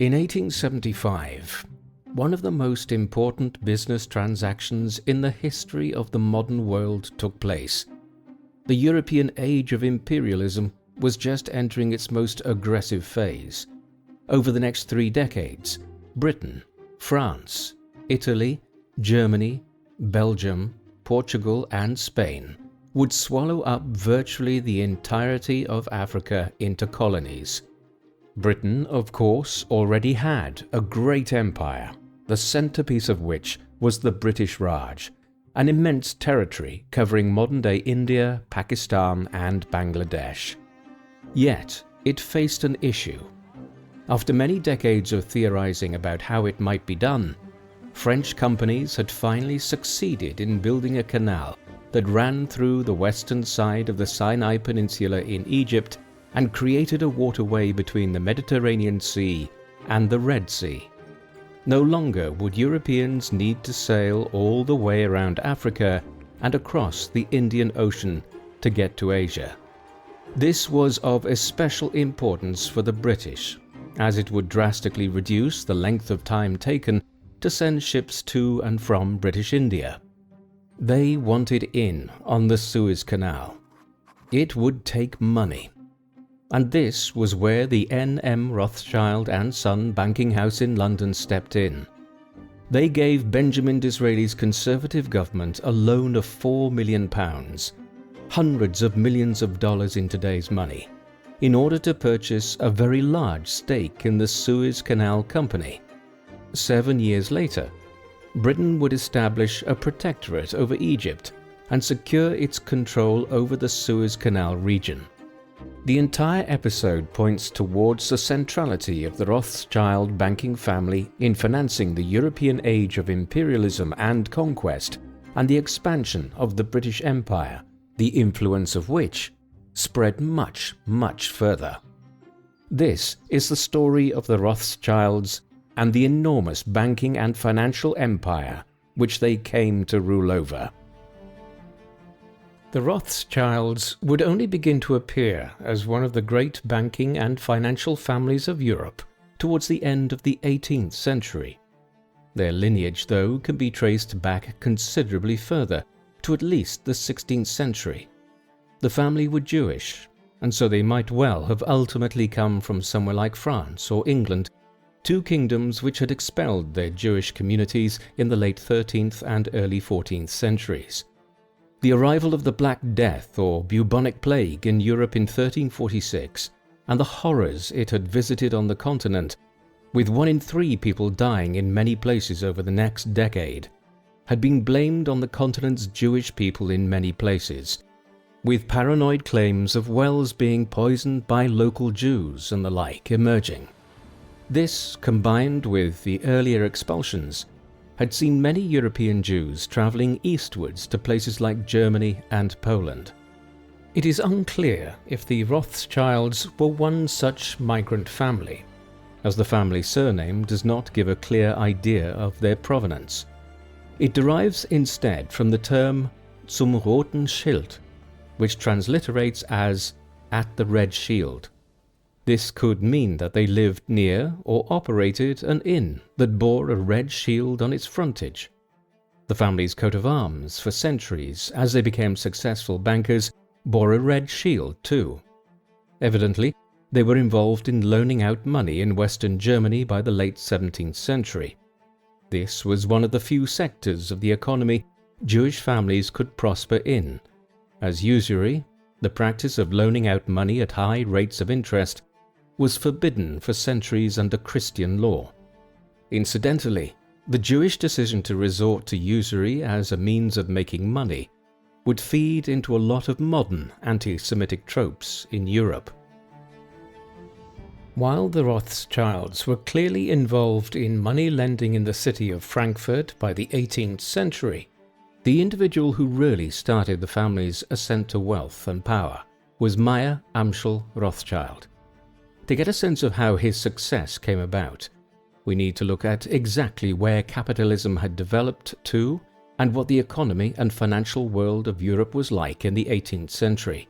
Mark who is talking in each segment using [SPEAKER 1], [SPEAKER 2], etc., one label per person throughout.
[SPEAKER 1] In 1875, one of the most important business transactions in the history of the modern world took place. The European age of imperialism was just entering its most aggressive phase. Over the next 3 decades, Britain, France, Italy, Germany, Belgium, Portugal and Spain would swallow up virtually the entirety of Africa into colonies. Britain, of course, already had a great empire, the centerpiece of which was the British Raj, an immense territory covering modern-day India, Pakistan and Bangladesh. Yet, it faced an issue. After many decades of theorizing about how it might be done, French companies had finally succeeded in building a canal that ran through the western side of the Sinai Peninsula in Egypt and created a waterway between the Mediterranean Sea and the Red Sea. No longer would Europeans need to sail all the way around Africa and across the Indian Ocean to get to Asia. This was of especial importance for the British, as it would drastically reduce the length of time taken to send ships to and from British India. They wanted in on the Suez Canal. It would take money. And this was where the N.M. Rothschild and Son banking house in London stepped in. They gave Benjamin Disraeli's Conservative government a loan of £4 million, hundreds of millions of dollars in today's money, in order to purchase a very large stake in the Suez Canal Company. 7 years later, Britain would establish a protectorate over Egypt and secure its control over the Suez Canal region. The entire episode points towards the centrality of the Rothschild banking family in financing the European age of imperialism and conquest and the expansion of the British Empire, the influence of which spread much, much further. This is the story of the Rothschilds and the enormous banking and financial empire which they came to rule over. The Rothschilds would only begin to appear as one of the great banking and financial families of Europe towards the end of the 18th century. Their lineage, though, can be traced back considerably further, to at least the 16th century. The family were Jewish, and so they might well have ultimately come from somewhere like France or England, 2 kingdoms which had expelled their Jewish communities in the late 13th and early 14th centuries. The arrival of the Black Death or bubonic plague in Europe in 1346 and the horrors it had visited on the continent, with 1 in 3 people dying in many places over the next decade, had been blamed on the continent's Jewish people in many places, with paranoid claims of wells being poisoned by local Jews and the like emerging. This, combined with the earlier expulsions, had seen many European Jews travelling eastwards to places like Germany and Poland. It is unclear if the Rothschilds were one such migrant family, as the family surname does not give a clear idea of their provenance. It derives instead from the term zum roten Schild, which transliterates as at the red shield. This could mean that they lived near or operated an inn that bore a red shield on its frontage. The family's coat of arms for centuries, as they became successful bankers, bore a red shield too. Evidently, they were involved in loaning out money in Western Germany by the late 17th century. This was one of the few sectors of the economy Jewish families could prosper in, as usury, the practice of loaning out money at high rates of interest, was forbidden for centuries under Christian law. Incidentally, the Jewish decision to resort to usury as a means of making money would feed into a lot of modern anti-Semitic tropes in Europe. While the Rothschilds were clearly involved in money lending in the city of Frankfurt by the 18th century, the individual who really started the family's ascent to wealth and power was Mayer Amschel Rothschild. To get a sense of how his success came about, we need to look at exactly where capitalism had developed to and what the economy and financial world of Europe was like in the 18th century.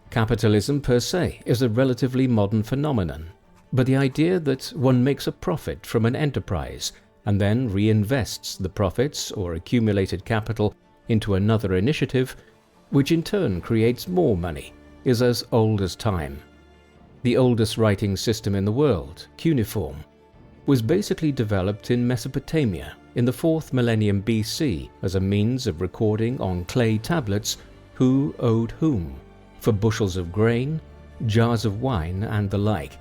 [SPEAKER 1] Capitalism per se is a relatively modern phenomenon. but the idea that one makes a profit from an enterprise and then reinvests the profits or accumulated capital into another initiative, which in turn creates more money, is as old as time. The oldest writing system in the world, cuneiform, was basically developed in Mesopotamia in the 4th millennium BC as a means of recording on clay tablets who owed whom, for bushels of grain, jars of wine, and the like.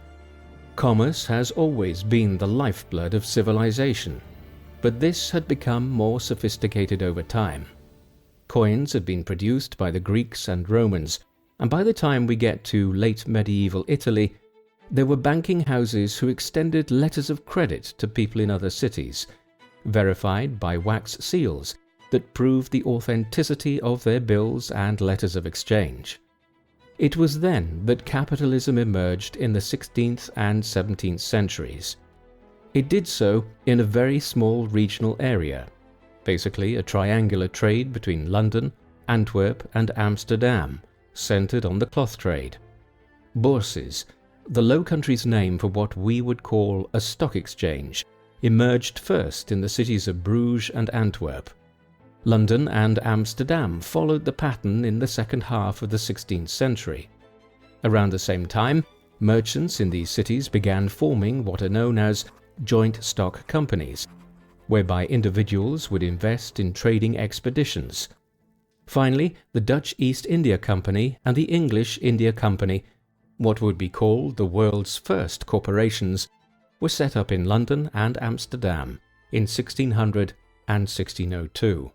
[SPEAKER 1] Commerce has always been the lifeblood of civilization, but this had become more sophisticated over time. Coins had been produced by the Greeks and Romans, and by the time we get to late medieval Italy, there were banking houses who extended letters of credit to people in other cities, verified by wax seals that proved the authenticity of their bills and letters of exchange. It was then that capitalism emerged in the 16th and 17th centuries. It did so in a very small regional area, basically a triangular trade between London, Antwerp, and Amsterdam, centered on the cloth trade. Bourses, the Low Countries' name for what we would call a stock exchange, emerged first in the cities of Bruges and Antwerp. London and Amsterdam followed the pattern in the second half of the 16th century. Around the same time, merchants in these cities began forming what are known as joint stock companies, whereby individuals would invest in trading expeditions. Finally, the Dutch East India Company and the English India Company, what would be called the world's first corporations, were set up in London and Amsterdam in 1600 and 1602.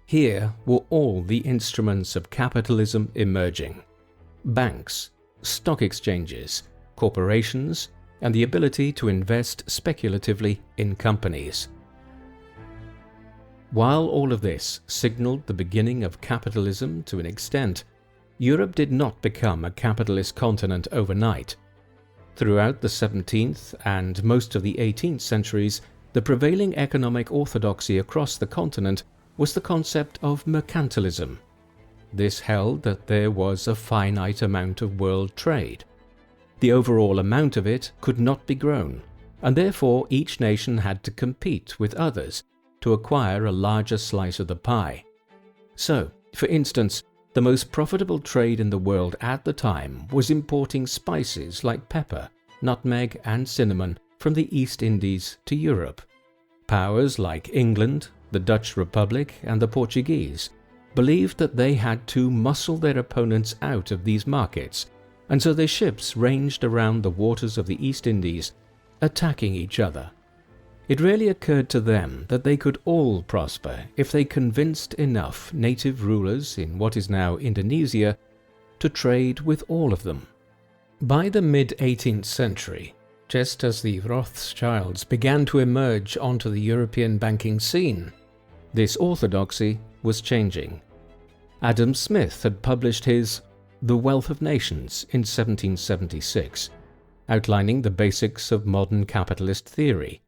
[SPEAKER 1] Here were all the instruments of capitalism emerging: banks, stock exchanges, corporations, and the ability to invest speculatively in companies. While all of this signaled the beginning of capitalism to an extent, Europe did not become a capitalist continent overnight. Throughout the 17th and most of the 18th centuries, the prevailing economic orthodoxy across the continent was the concept of mercantilism. This held that there was a finite amount of world trade. The overall amount of it could not be grown, and therefore each nation had to compete with others to acquire a larger slice of the pie. So, for instance, the most profitable trade in the world at the time was importing spices like pepper, nutmeg, and cinnamon from the East Indies to Europe. Powers like England, the Dutch Republic, and the Portuguese believed that they had to muscle their opponents out of these markets, and so their ships ranged around the waters of the East Indies, attacking each other. It really occurred to them that they could all prosper if they convinced enough native rulers in what is now Indonesia to trade with all of them. By the mid-18th century, just as the Rothschilds began to emerge onto the European banking scene, this orthodoxy was changing. Adam Smith had published his The Wealth of Nations in 1776, outlining the basics of modern capitalist theory,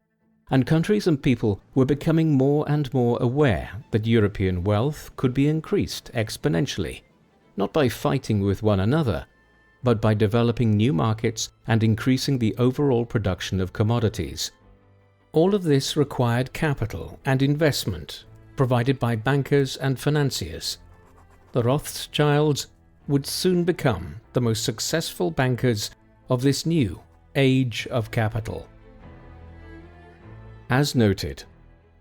[SPEAKER 1] and countries and people were becoming more and more aware that European wealth could be increased exponentially, not by fighting with one another, but by developing new markets and increasing the overall production of commodities. All of this required capital and investment, provided by bankers and financiers. The Rothschilds would soon become the most successful bankers of this new age of capital. As noted,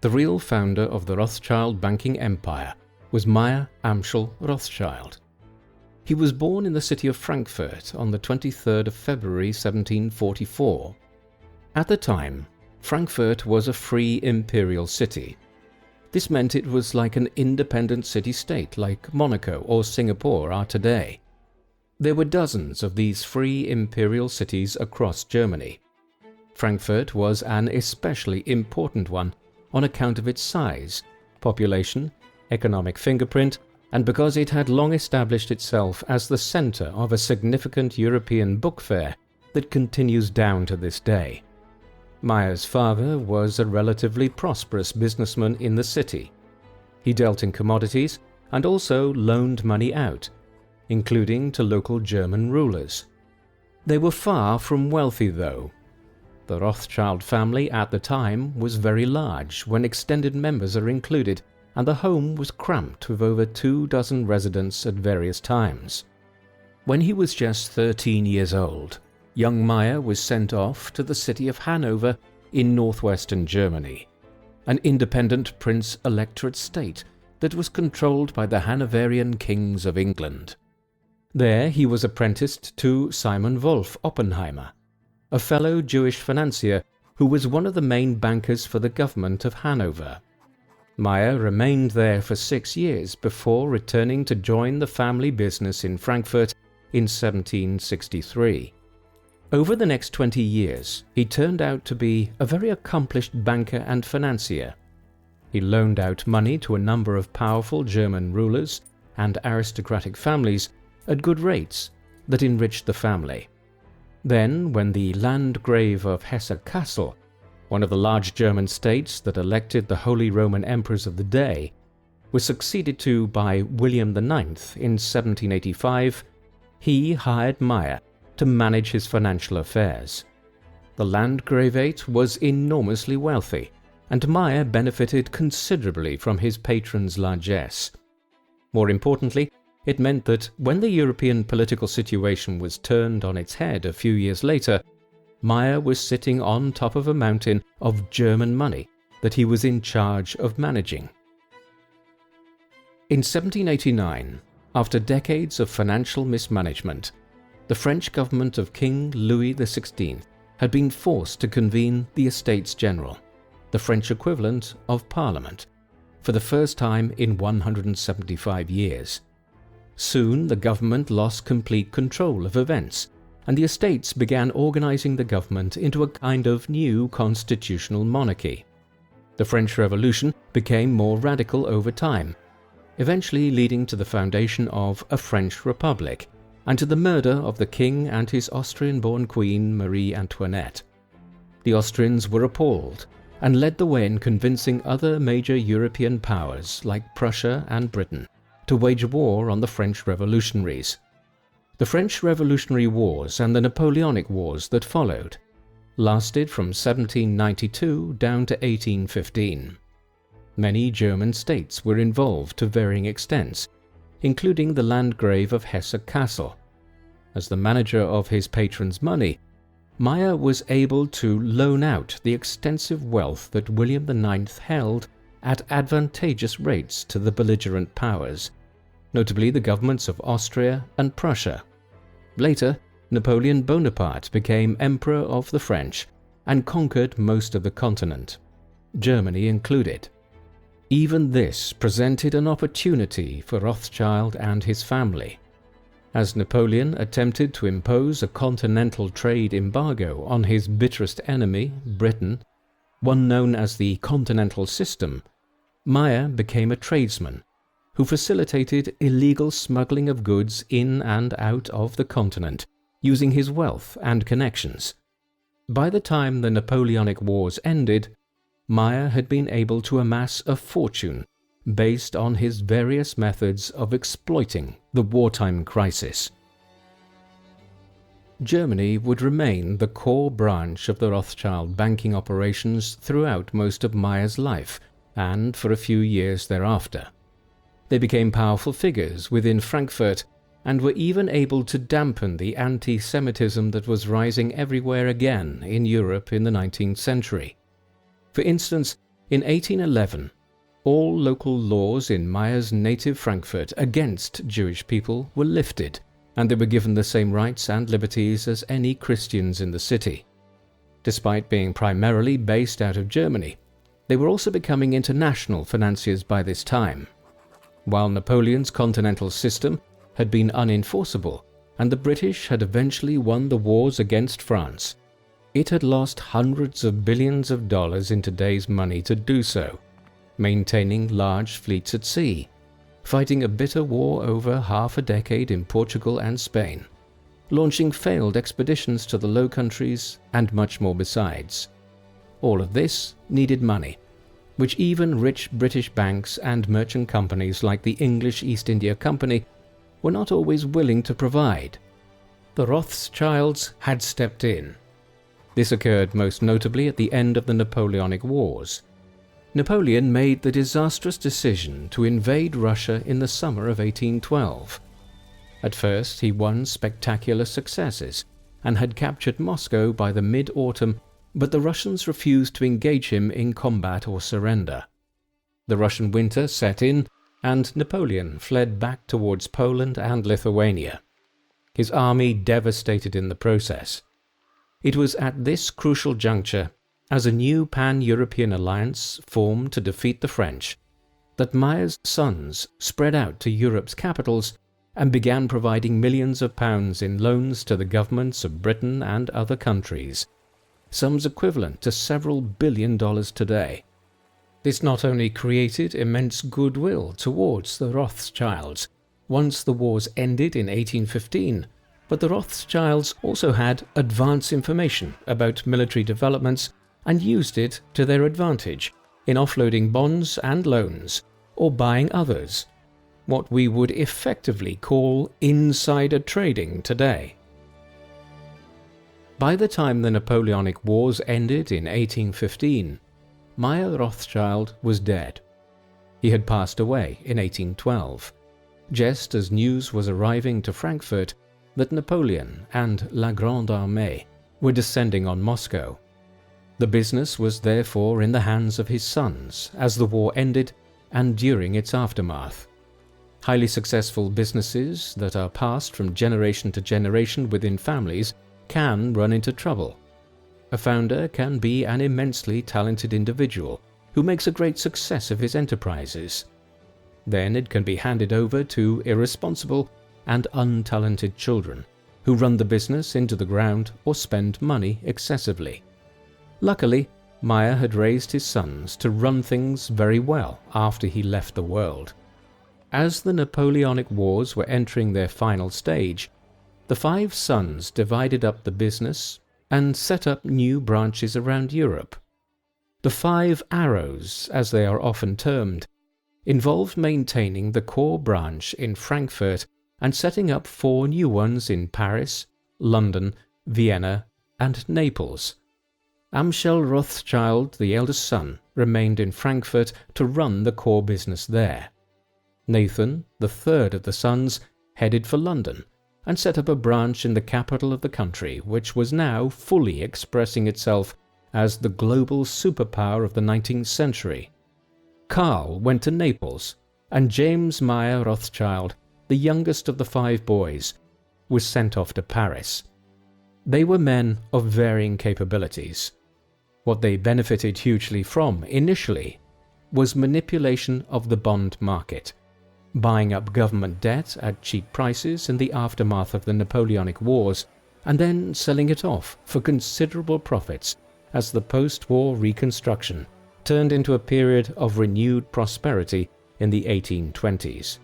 [SPEAKER 1] the real founder of the Rothschild banking empire was Mayer Amschel Rothschild. He was born in the city of Frankfurt on the 23rd of February 1744. At the time, Frankfurt was a free imperial city. This meant it was like an independent city-state like Monaco or Singapore are today. There were dozens of these free imperial cities across Germany. Frankfurt was an especially important one on account of its size, population, economic fingerprint, and because it had long established itself as the center of a significant European book fair that continues down to this day. Mayer's father was a relatively prosperous businessman in the city. He dealt in commodities and also loaned money out, including to local German rulers. They were far from wealthy, though. The Rothschild family at the time was very large when extended members are included, and the home was cramped with over 24 residents at various times. When he was just 13 years old, young Mayer was sent off to the city of Hanover in northwestern Germany, an independent prince-electorate state that was controlled by the Hanoverian kings of England. There he was apprenticed to Simon Wolf Oppenheimer, a fellow Jewish financier who was one of the main bankers for the government of Hanover. Mayer remained there for 6 years before returning to join the family business in Frankfurt in 1763. Over the next 20 years, he turned out to be a very accomplished banker and financier. He loaned out money to a number of powerful German rulers and aristocratic families at good rates that enriched the family. Then, when the Landgrave of Hesse-Kassel, one of the large German states that elected the Holy Roman Emperors of the day, was succeeded to by William IX in 1785, he hired Mayer to manage his financial affairs. The Landgravate was enormously wealthy, and Mayer benefited considerably from his patron's largesse. More importantly, it meant that when the European political situation was turned on its head a few years later, Mayer was sitting on top of a mountain of German money that he was in charge of managing. In 1789, after decades of financial mismanagement, the French government of King Louis XVI had been forced to convene the Estates General, the French equivalent of Parliament, for the first time in 175 years. Soon the government lost complete control of events, and the Estates began organizing the government into a kind of new constitutional monarchy. The French Revolution became more radical over time, eventually leading to the foundation of a French Republic and to the murder of the king and his Austrian-born queen Marie Antoinette. The Austrians were appalled and led the way in convincing other major European powers like Prussia and Britain to wage war on the French revolutionaries. The French Revolutionary Wars and the Napoleonic Wars that followed lasted from 1792 down to 1815. Many German states were involved to varying extents, including the Landgrave of Hesse-Kassel. As the manager of his patron's money, Mayer was able to loan out the extensive wealth that William IX held at advantageous rates to the belligerent powers, notably the governments of Austria and Prussia. Later, Napoleon Bonaparte became Emperor of the French and conquered most of the continent, Germany included. Even this presented an opportunity for Rothschild and his family. As Napoleon attempted to impose a continental trade embargo on his bitterest enemy, Britain, one known as the Continental System, Mayer became a tradesman who facilitated illegal smuggling of goods in and out of the continent using his wealth and connections. By the time the Napoleonic Wars ended, Mayer had been able to amass a fortune based on his various methods of exploiting the wartime crisis. Germany would remain the core branch of the Rothschild banking operations throughout most of Mayer's life and for a few years thereafter. They became powerful figures within Frankfurt and were even able to dampen the anti-Semitism that was rising everywhere again in Europe in the 19th century. For instance, in 1811, all local laws in Mayer's native Frankfurt against Jewish people were lifted, and they were given the same rights and liberties as any Christians in the city. Despite being primarily based out of Germany, they were also becoming international financiers by this time. While Napoleon's continental system had been unenforceable and the British had eventually won the wars against France, it had lost hundreds of billions of dollars in today's money to do so, maintaining large fleets at sea, fighting a bitter war over half a decade in Portugal and Spain, launching failed expeditions to the Low Countries, and much more besides. All of this needed money, which even rich British banks and merchant companies like the English East India Company were not always willing to provide. The Rothschilds had stepped in. This occurred most notably at the end of the Napoleonic Wars. Napoleon made the disastrous decision to invade Russia in the summer of 1812. At first, he won spectacular successes and had captured Moscow by the mid-autumn, but the Russians refused to engage him in combat or surrender. The Russian winter set in, and Napoleon fled back towards Poland and Lithuania, his army devastated in the process. It was at this crucial juncture, as a new pan-European alliance formed to defeat the French, that Mayer's sons spread out to Europe's capitals and began providing millions of pounds in loans to the governments of Britain and other countries, sums equivalent to several $billion today. This not only created immense goodwill towards the Rothschilds once the wars ended in 1815, but the Rothschilds also had advance information about military developments and used it to their advantage in offloading bonds and loans, or buying others, what we would effectively call insider trading today. By the time the Napoleonic Wars ended in 1815, Mayer Rothschild was dead. He had passed away in 1812, just as news was arriving to Frankfurt that Napoleon and La Grande Armée were descending on Moscow. The business was therefore in the hands of his sons as the war ended and during its aftermath. Highly successful businesses that are passed from generation to generation within families can run into trouble. A founder can be an immensely talented individual who makes a great success of his enterprises. Then it can be handed over to irresponsible and untalented children who run the business into the ground or spend money excessively. Luckily, Mayer had raised his sons to run things very well after he left the world. As the Napoleonic Wars were entering their final stage, the 5 sons divided up the business and set up new branches around Europe. The 5 arrows, as they are often termed, involved maintaining the core branch in Frankfurt and setting up 4 new ones in Paris, London, Vienna, and Naples. Amschel Rothschild, the eldest son, remained in Frankfurt to run the core business there. Nathan, the third of the sons, headed for London and set up a branch in the capital of the country, which was now fully expressing itself as the global superpower of the 19th century. Karl went to Naples, and James Mayer Rothschild, the youngest of the 5 boys, was sent off to Paris. They were men of varying capabilities. What they benefited hugely from initially was manipulation of the bond market, buying up government debt at cheap prices in the aftermath of the Napoleonic Wars, and then selling it off for considerable profits as the post-war reconstruction turned into a period of renewed prosperity in the 1820s.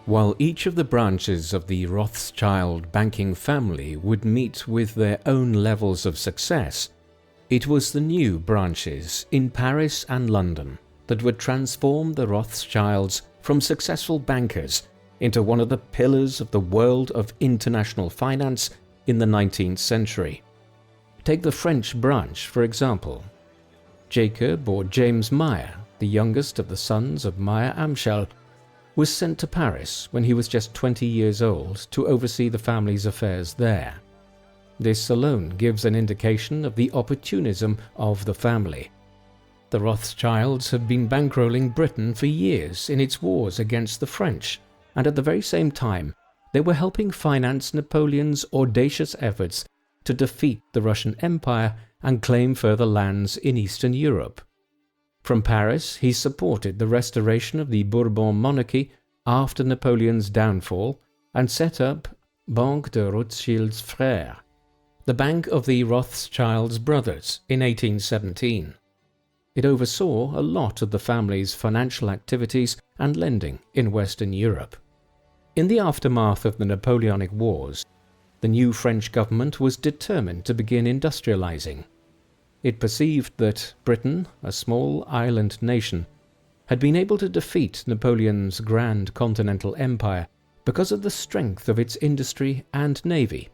[SPEAKER 1] While each of the branches of the Rothschild banking family would meet with their own levels of success, it was the new branches in Paris and London that would transform the Rothschilds from successful bankers into one of the pillars of the world of international finance in the 19th century. Take the French branch, for example. Jacob or James Mayer, the youngest of the sons of Mayer Amschel, was sent to Paris when he was just 20 years old to oversee the family's affairs there. This alone gives an indication of the opportunism of the family. The Rothschilds had been bankrolling Britain for years in its wars against the French, and at the very same time they were helping finance Napoleon's audacious efforts to defeat the Russian Empire and claim further lands in Eastern Europe. From Paris, he supported the restoration of the Bourbon monarchy after Napoleon's downfall and set up Banque de Rothschilds Frères, the Bank of the Rothschilds Brothers, in 1817. It oversaw a lot of the family's financial activities and lending in Western Europe. In the aftermath of the Napoleonic Wars, the new French government was determined to begin industrializing. It perceived that Britain, a small island nation, had been able to defeat Napoleon's grand continental empire because of the strength of its industry and navy.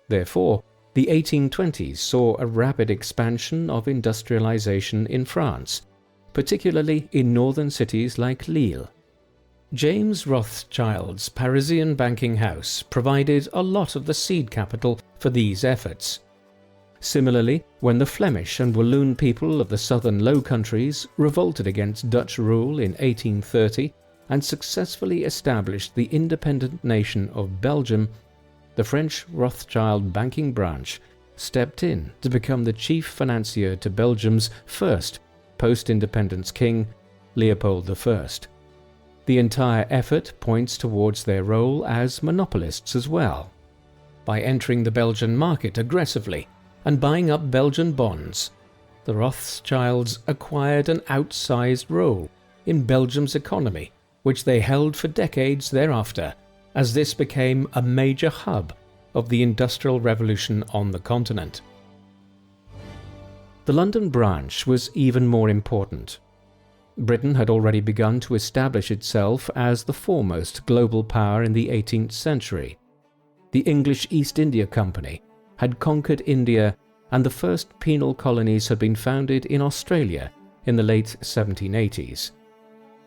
[SPEAKER 1] Therefore, the 1820s saw a rapid expansion of industrialization in France, particularly in northern cities like Lille. James Rothschild's Parisian banking house provided a lot of the seed capital for these efforts. Similarly, when the Flemish and Walloon people of the southern Low Countries revolted against Dutch rule in 1830 and successfully established the independent nation of Belgium, the French Rothschild banking branch stepped in to become the chief financier to Belgium's first post-independence king, Leopold I. The entire effort points towards their role as monopolists as well. By entering the Belgian market aggressively and buying up Belgian bonds, the Rothschilds acquired an outsized role in Belgium's economy, which they held for decades thereafter, as this became a major hub of the Industrial Revolution on the continent. The London branch was even more important. Britain had already begun to establish itself as the foremost global power in the 18th century. The English East India Company had conquered India, and the first penal colonies had been founded in Australia in the late 1780s.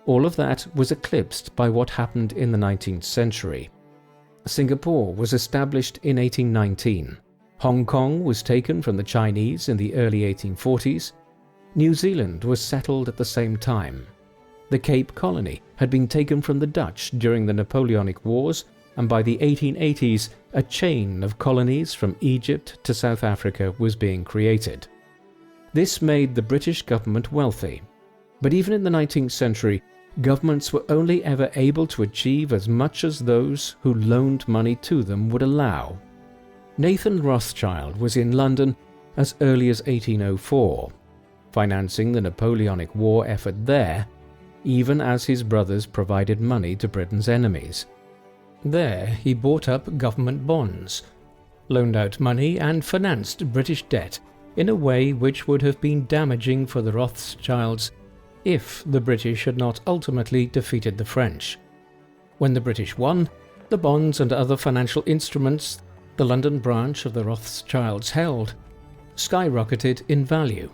[SPEAKER 1] All of that was eclipsed by what happened in the 19th century. Singapore was established in 1819. Hong Kong was taken from the Chinese in the early 1840s. New Zealand was settled at the same time. The Cape Colony had been taken from the Dutch during the Napoleonic Wars, and by the 1880s, a chain of colonies from Egypt to South Africa was being created. This made the British government wealthy. But even in the 19th century, governments were only ever able to achieve as much as those who loaned money to them would allow. Nathan Rothschild was in London as early as 1804, financing the Napoleonic War effort there, even as his brothers provided money to Britain's enemies. There he bought up government bonds, loaned out money and financed British debt in a way which would have been damaging for the Rothschilds if the British had not ultimately defeated the French. When the British won, the bonds and other financial instruments the London branch of the Rothschilds held skyrocketed in value.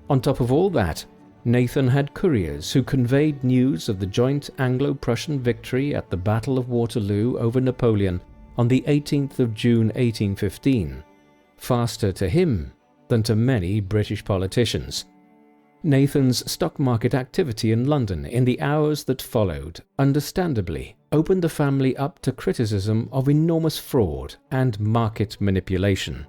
[SPEAKER 1] On top of all that, Nathan had couriers who conveyed news of the joint Anglo-Prussian victory at the Battle of Waterloo over Napoleon on the 18th of June 1815, faster to him than to many British politicians. Nathan's stock market activity in London in the hours that followed, understandably, opened the family up to criticism of enormous fraud and market manipulation.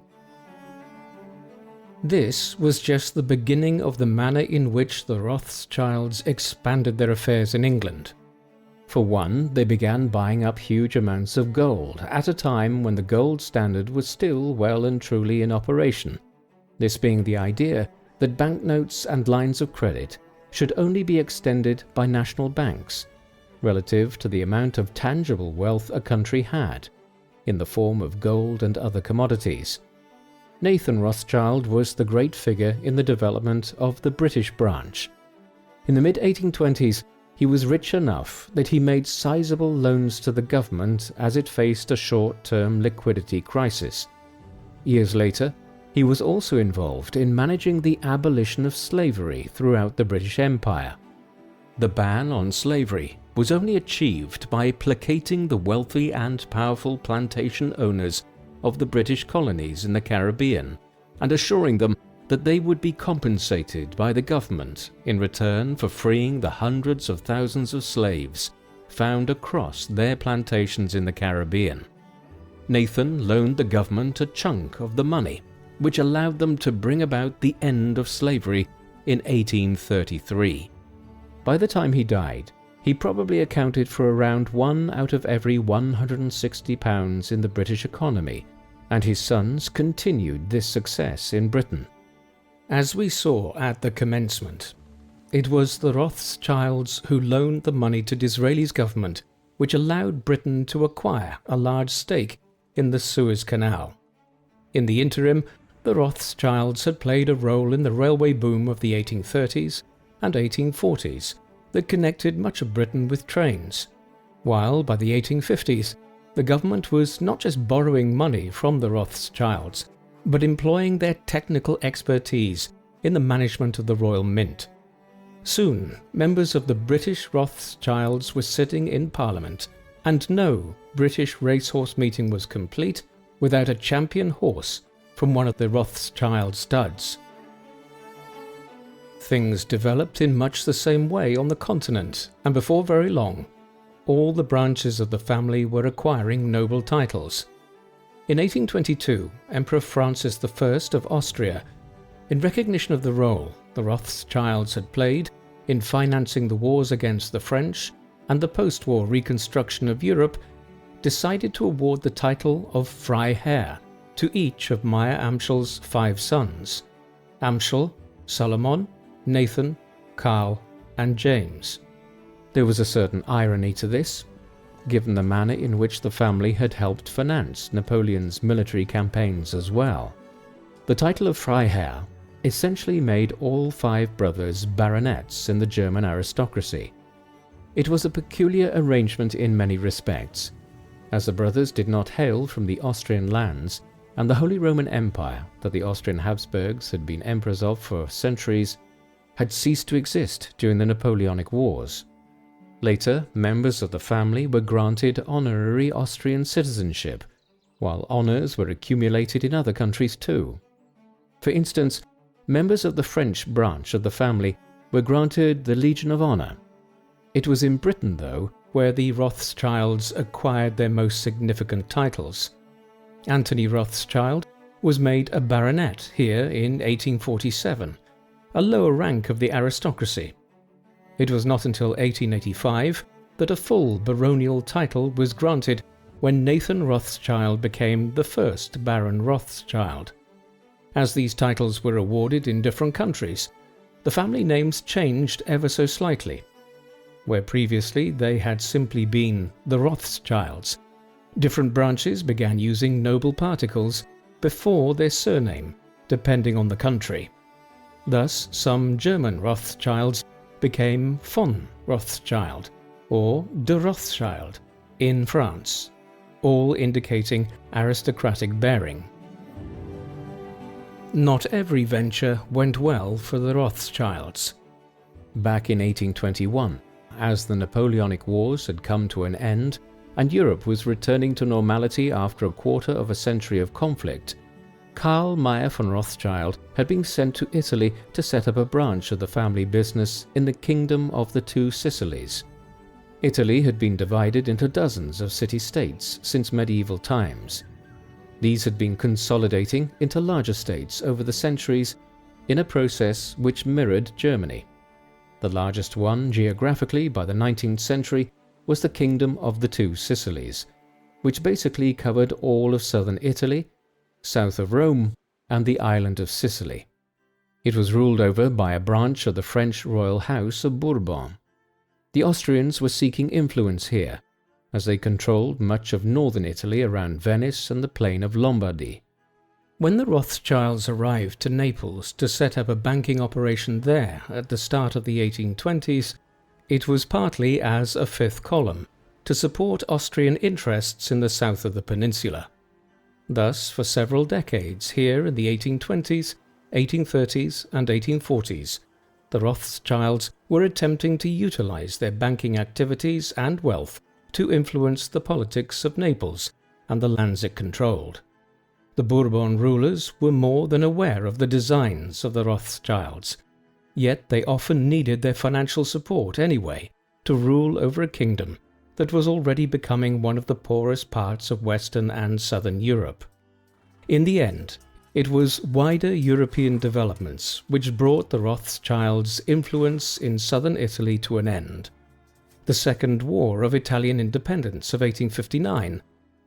[SPEAKER 1] This was just the beginning of the manner in which the Rothschilds expanded their affairs in England. For one, they began buying up huge amounts of gold at a time when the gold standard was still well and truly in operation, this being the idea that banknotes and lines of credit should only be extended by national banks, relative to the amount of tangible wealth a country had, in the form of gold and other commodities. Nathan Rothschild was the great figure in the development of the British branch. In the mid-1820s, he was rich enough that he made sizable loans to the government as it faced a short-term liquidity crisis. Years later, he was also involved in managing the abolition of slavery throughout the British Empire. The ban on slavery was only achieved by placating the wealthy and powerful plantation owners of the British colonies in the Caribbean and assuring them that they would be compensated by the government in return for freeing the hundreds of thousands of slaves found across their plantations in the Caribbean. Nathan loaned the government a chunk of the money, which allowed them to bring about the end of slavery in 1833. By the time he died, he probably accounted for around 1 out of every £160 in the British economy, and his sons continued this success in Britain. As we saw at the commencement, it was the Rothschilds who loaned the money to Disraeli's government, which allowed Britain to acquire a large stake in the Suez Canal. In the interim, the Rothschilds had played a role in the railway boom of the 1830s and 1840s that connected much of Britain with trains. while by the 1850s, the government was not just borrowing money from the Rothschilds, but employing their technical expertise in the management of the royal mint. Soon, members of the British Rothschilds were sitting in Parliament, and no British racehorse meeting was complete without a champion horse from one of the Rothschild studs. Things developed in much the same way on the continent, and before very long, all the branches of the family were acquiring noble titles. In 1822, Emperor Francis I of Austria, in recognition of the role the Rothschilds had played in financing the wars against the French and the post-war reconstruction of Europe, decided to award the title of Freiherr to each of Mayer Amschel's 5 sons: Amschel, Solomon, Nathan, Karl, and James. There was a certain irony to this, given the manner in which the family had helped finance Napoleon's military campaigns as well. The title of Freiherr essentially made all 5 brothers baronets in the German aristocracy. It was a peculiar arrangement in many respects, as the brothers did not hail from the Austrian lands, and the Holy Roman Empire that the Austrian Habsburgs had been emperors of for centuries had ceased to exist during the Napoleonic Wars. Later, members of the family were granted honorary Austrian citizenship, while honors were accumulated in other countries too. For instance, members of the French branch of the family were granted the Legion of Honor. It was in Britain, though, where the Rothschilds acquired their most significant titles. Anthony Rothschild was made a baronet here in 1847, a lower rank of the aristocracy. It was not until 1885 that a full baronial title was granted, when Nathan Rothschild became the first Baron Rothschild. As these titles were awarded in different countries, the family names changed ever so slightly. Where previously they had simply been the Rothschilds, different branches began using noble particles before their surname, depending on the country. Thus, some German Rothschilds became von Rothschild or de Rothschild in France, all indicating aristocratic bearing. Not every venture went well for the Rothschilds. Back in 1821, as the Napoleonic Wars had come to an end and Europe was returning to normality after a quarter of a century of conflict, Karl Mayer von Rothschild had been sent to Italy to set up a branch of the family business in the Kingdom of the Two Sicilies. Italy had been divided into dozens of city-states since medieval times. These had been consolidating into larger states over the centuries in a process which mirrored Germany. The largest one geographically by the 19th century was the Kingdom of the Two Sicilies, which basically covered all of southern Italy, south of Rome, and the island of Sicily. It was ruled over by a branch of the French royal house of Bourbon. The Austrians were seeking influence here, as they controlled much of northern Italy around Venice and the plain of Lombardy. When the Rothschilds arrived to Naples to set up a banking operation there at the start of the 1820s, it was partly as a fifth column to support Austrian interests in the south of the peninsula. Thus, for several decades here in the 1820s, 1830s and 1840s, the Rothschilds were attempting to utilize their banking activities and wealth to influence the politics of Naples and the lands it controlled. The Bourbon rulers were more than aware of the designs of the Rothschilds, yet they often needed their financial support anyway to rule over a kingdom that was already becoming one of the poorest parts of Western and Southern Europe. In the end, it was wider European developments which brought the Rothschilds' influence in southern Italy to an end. The Second War of Italian Independence of 1859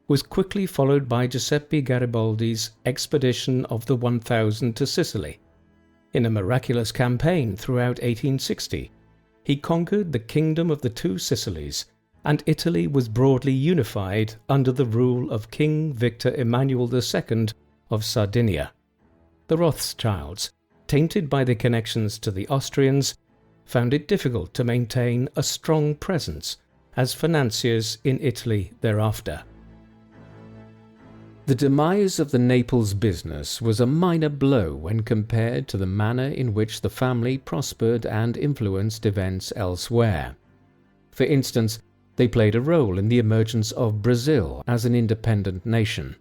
[SPEAKER 1] was quickly followed by Giuseppe Garibaldi's expedition of the 1000 to Sicily. In a miraculous campaign throughout 1860, he conquered the Kingdom of the Two Sicilies, and Italy was broadly unified under the rule of King Victor Emmanuel II of Sardinia. The Rothschilds, tainted by their connections to the Austrians, found it difficult to maintain a strong presence as financiers in Italy thereafter. The demise of the Naples business was a minor blow when compared to the manner in which the family prospered and influenced events elsewhere. For instance, they played a role in the emergence of Brazil as an independent nation.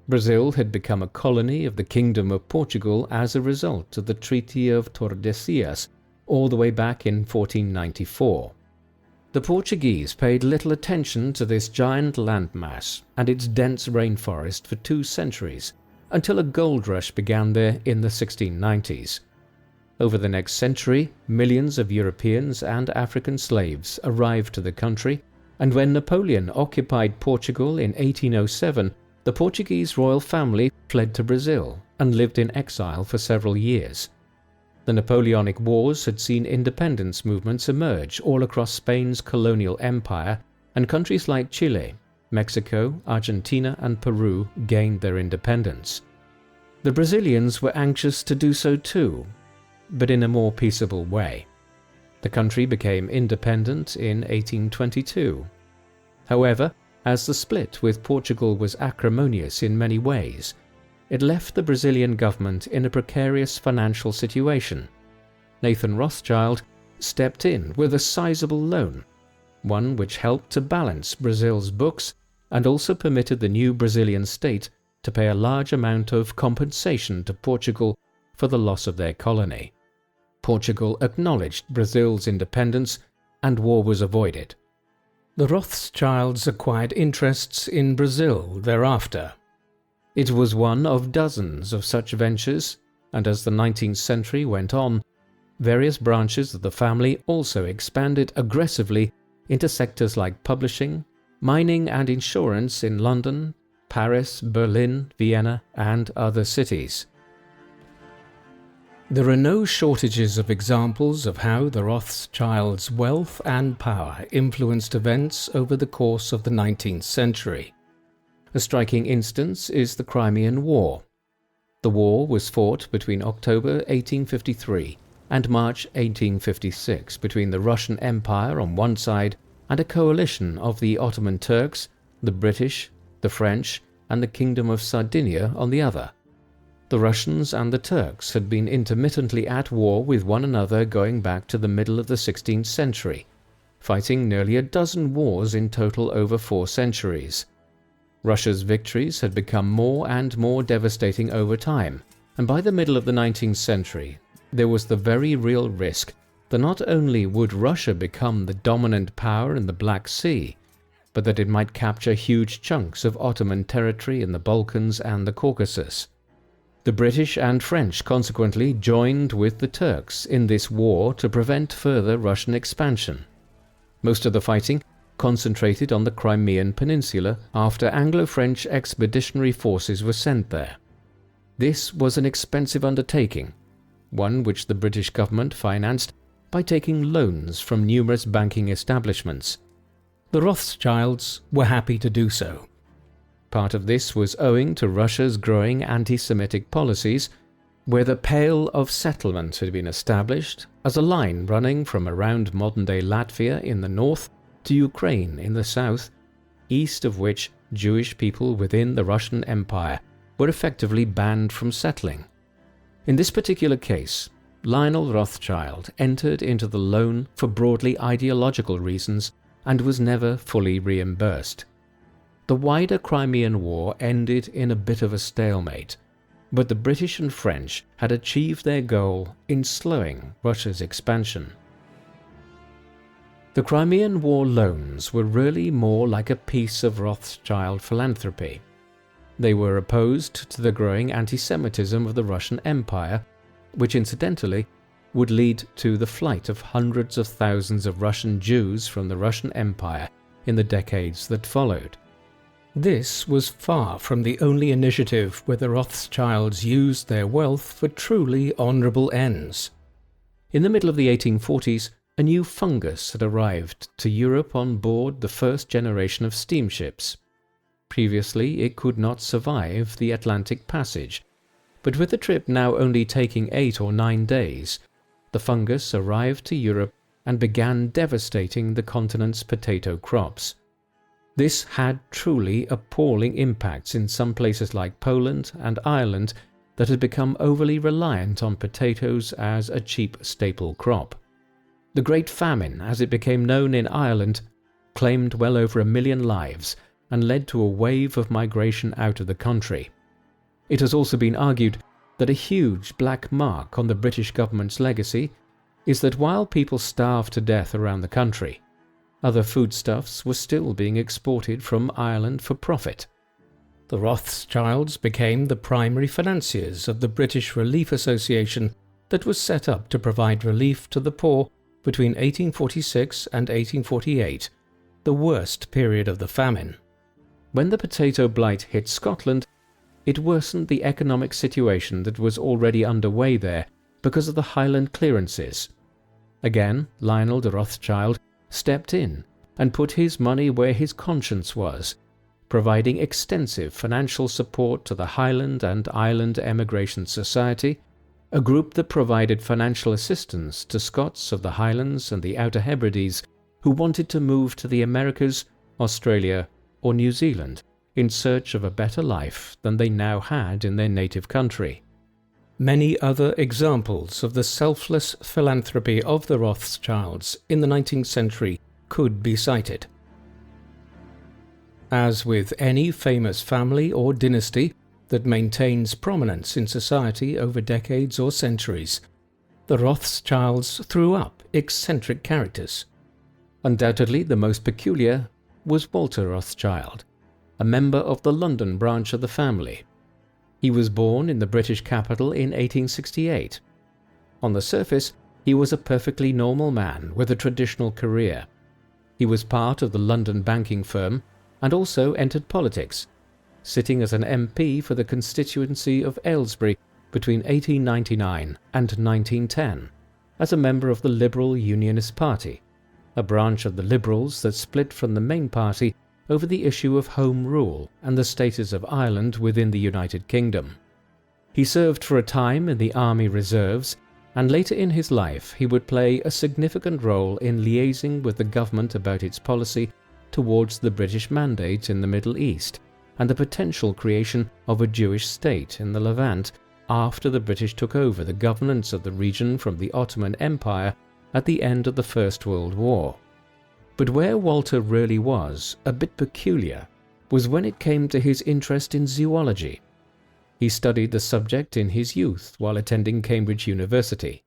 [SPEAKER 1] Brazil had become a colony of the Kingdom of Portugal as a result of the Treaty of Tordesillas all the way back in 1494. The Portuguese paid little attention to this giant landmass and its dense rainforest for 2 centuries, until a gold rush began there in the 1690s. Over the next century, millions of Europeans and African slaves arrived to the country, and when Napoleon occupied Portugal in 1807, the Portuguese royal family fled to Brazil and lived in exile for several years. The Napoleonic Wars had seen independence movements emerge all across Spain's colonial empire, and countries like Chile, Mexico, Argentina, and Peru gained their independence. The Brazilians were anxious to do so too, but in a more peaceable way. The country became independent in 1822. However, as the split with Portugal was acrimonious in many ways, it left the Brazilian government in a precarious financial situation. Nathan Rothschild stepped in with a sizable loan, one which helped to balance Brazil's books and also permitted the new Brazilian state to pay a large amount of compensation to Portugal for the loss of their colony. Portugal acknowledged Brazil's independence and war was avoided. The Rothschilds acquired interests in Brazil thereafter. It was one of dozens of such ventures, and as the 19th century went on, various branches of the family also expanded aggressively into sectors like publishing, mining and insurance in London, Paris, Berlin, Vienna, and other cities. There are no shortages of examples of how the Rothschilds' wealth and power influenced events over the course of the 19th century. A striking instance is the Crimean War. The war was fought between October 1853 and March 1856 between the Russian Empire on one side and a coalition of the Ottoman Turks, the British, the French, and the Kingdom of Sardinia on the other. The Russians and the Turks had been intermittently at war with one another going back to the middle of the 16th century, fighting nearly a dozen wars in total over 4 centuries. Russia's victories had become more and more devastating over time, and by the middle of the 19th century, there was the very real risk that not only would Russia become the dominant power in the Black Sea, but that it might capture huge chunks of Ottoman territory in the Balkans and the Caucasus. The British and French consequently joined with the Turks in this war to prevent further Russian expansion. Most of the fighting concentrated on the Crimean Peninsula after Anglo-French expeditionary forces were sent there. This was an expensive undertaking, one which the British government financed by taking loans from numerous banking establishments. The Rothschilds were happy to do so. Part of this was owing to Russia's growing anti-Semitic policies, where the Pale of Settlement had been established as a line running from around modern-day Latvia in the north to Ukraine in the south, east of which Jewish people within the Russian Empire were effectively banned from settling. In this particular case, Lionel Rothschild entered into the loan for broadly ideological reasons and was never fully reimbursed. The wider Crimean War ended in a bit of a stalemate, but the British and French had achieved their goal in slowing Russia's expansion. The Crimean War loans were really more like a piece of Rothschild philanthropy. They were opposed to the growing anti-Semitism of the Russian Empire, which incidentally would lead to the flight of hundreds of thousands of Russian Jews from the Russian Empire in the decades that followed. This was far from the only initiative where the Rothschilds used their wealth for truly honourable ends. In the middle of the 1840s, a new fungus had arrived to Europe on board the first generation of steamships. Previously, it could not survive the Atlantic Passage, but with the trip now only taking 8 or 9 days, the fungus arrived to Europe and began devastating the continent's potato crops. This had truly appalling impacts in some places like Poland and Ireland that had become overly reliant on potatoes as a cheap staple crop. The Great Famine, as it became known in Ireland, claimed well over 1 million lives and led to a wave of migration out of the country. It has also been argued that a huge black mark on the British government's legacy is that while people starved to death around the country, other foodstuffs were still being exported from Ireland for profit. The Rothschilds became the primary financiers of the British Relief Association that was set up to provide relief to the poor between 1846 and 1848, the worst period of the famine. When the potato blight hit Scotland, it worsened the economic situation that was already underway there because of the Highland clearances. Again, Lionel de Rothschild stepped in and put his money where his conscience was, providing extensive financial support to the Highland and Island Emigration Society, a group that provided financial assistance to Scots of the Highlands and the Outer Hebrides who wanted to move to the Americas, Australia, or New Zealand in search of a better life than they now had in their native country. Many other examples of the selfless philanthropy of the Rothschilds in the 19th century could be cited. As with any famous family or dynasty that maintains prominence in society over decades or centuries, the Rothschilds threw up eccentric characters. Undoubtedly the most peculiar was Walter Rothschild, a member of the London branch of the family. He was born in the British capital in 1868. On the surface, he was a perfectly normal man with a traditional career. He was part of the London banking firm and also entered politics, sitting as an MP for the constituency of Aylesbury between 1899 and 1910, as a member of the Liberal Unionist Party, a branch of the Liberals that split from the main party over the issue of Home Rule and the status of Ireland within the United Kingdom. He served for a time in the Army Reserves, and later in his life he would play a significant role in liaising with the government about its policy towards the British Mandate in the Middle East and the potential creation of a Jewish state in the Levant after the British took over the governance of the region from the Ottoman Empire at the end of the First World War. But where Walter really was a bit peculiar was when it came to his interest in zoology. He studied the subject in his youth while attending Cambridge University.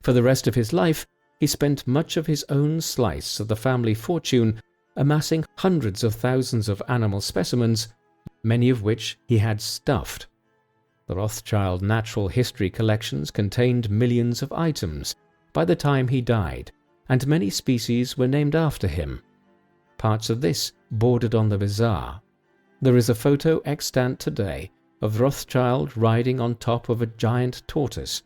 [SPEAKER 1] For the rest of his life, he spent much of his own slice of the family fortune amassing hundreds of thousands of animal specimens, many of which he had stuffed. The Rothschild natural history collections contained millions of items by the time he died, and many species were named after him. Parts of this bordered on the bizarre. There is a photo extant today of Rothschild riding on top of a giant tortoise,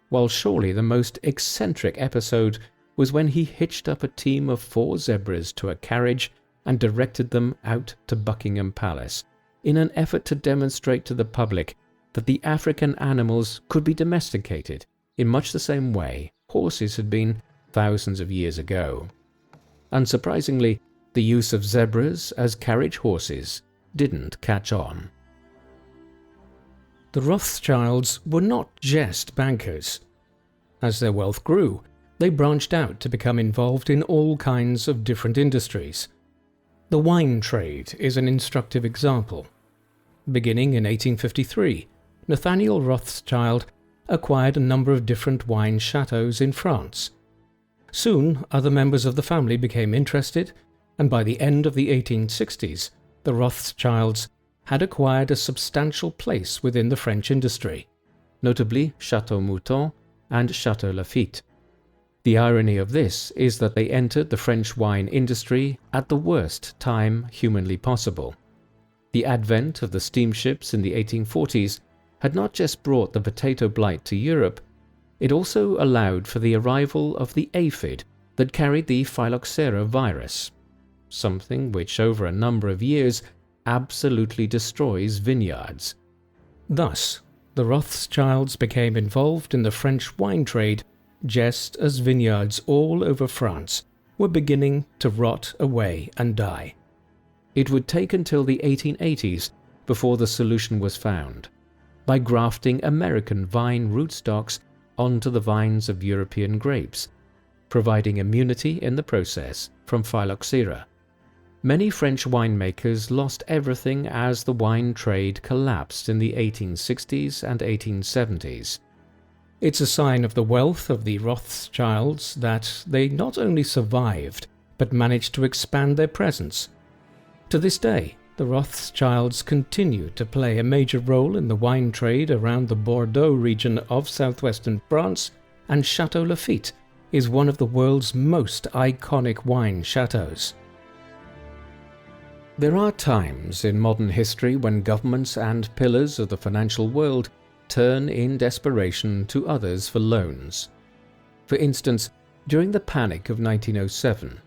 [SPEAKER 1] while surely the most eccentric episode was when he hitched up a team of 4 zebras to a carriage and directed them out to Buckingham Palace, in an effort to demonstrate to the public that the African animals could be domesticated in much the same way horses had been thousands of years ago. Unsurprisingly, the use of zebras as carriage horses didn't catch on. The Rothschilds were not just bankers. As their wealth grew, they branched out to become involved in all kinds of different industries. The wine trade is an instructive example. Beginning in 1853, Nathaniel Rothschild acquired a number of different wine chateaux in France. Soon, other members of the family became interested, and by the end of the 1860s, the Rothschilds had acquired a substantial place within the French industry, notably Château Mouton and Château Lafite. The irony of this is that they entered the French wine industry at the worst time humanly possible. The advent of the steamships in the 1840s had not just brought the potato blight to Europe, it also allowed for the arrival of the aphid that carried the phylloxera virus, something which over a number of years absolutely destroys vineyards. Thus, the Rothschilds became involved in the French wine trade just as vineyards all over France were beginning to rot away and die. It would take until the 1880s before the solution was found, by grafting American vine rootstocks onto the vines of European grapes, providing immunity in the process from phylloxera. Many French winemakers lost everything as the wine trade collapsed in the 1860s and 1870s. It's a sign of the wealth of the Rothschilds that they not only survived, but managed to expand their presence. To this day, the Rothschilds continue to play a major role in the wine trade around the Bordeaux region of southwestern France, and Chateau Lafite is one of the world's most iconic wine chateaus. There are times in modern history when governments and pillars of the financial world turn in desperation to others for loans. For instance, during the Panic of 1907,